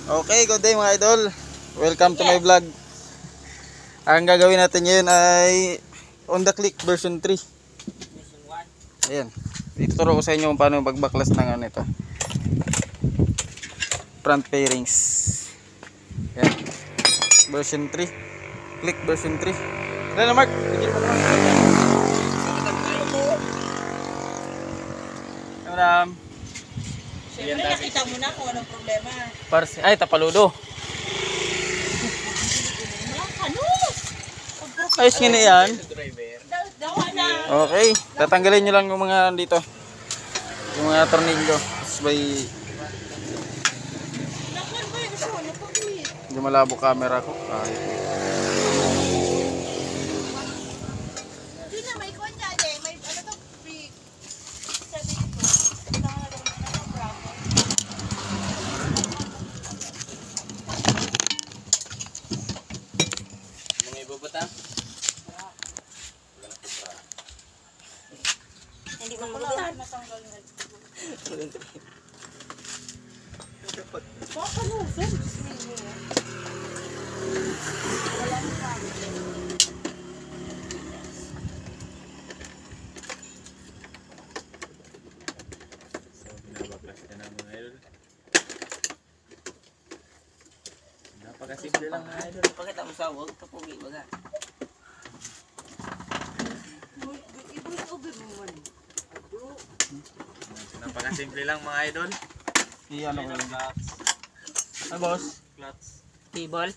Okay, good day mga idol. Welcome to my vlog. Ang gagawin natin ngayon ay on the click version 3. Ayan. Ituturo ko sa inyo kung paano magbaklas ng ano ito. Front fairings. Ayan. Version 3. Click version 3. Tara na Mark. Bigyan mo naman. Ayan. Siyempre nakita mo na kung anong problema. Ay, tapaludo. Ayos nga na yan. Dawa na. Okay, tatanggalin nyo lang yung mga dito. Yung mga tornilyo. Tapos by... Nakon ba yung gusto mo? Napaglit. Hindi malabo camera ko. Hindi na, may kwan niya. May ano to? Big. Sabi ito. Ito nga na gawin na ng bravo. Mga ibabata? Hindi mo mabutan. Natanggal na. Baka mo, sir. Walang pa. So, binabaklas ka na mga idol. Napakasimple lang mga idol. Pakita mo sa wag, kapugi baga. Napakasimple lang mga idol. Ano ko lang. Ay boss. Clutch. Table.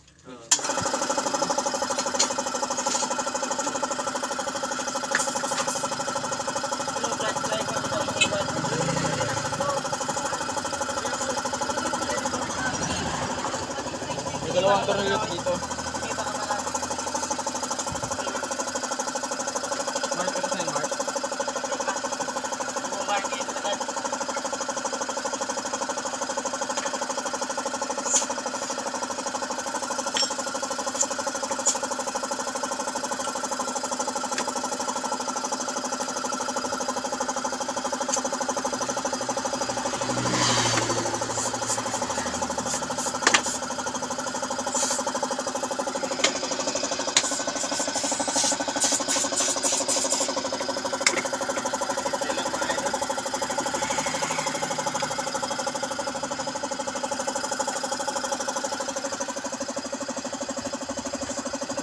Anong clutch light ang isang table? May dalawang tornilyo dito. May baka malapit. Mark, ito sa'yo Mark. Ang market agad.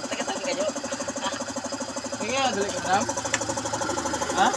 Taga-tabi ka nyo. Sige, dali ka Ram. Ha?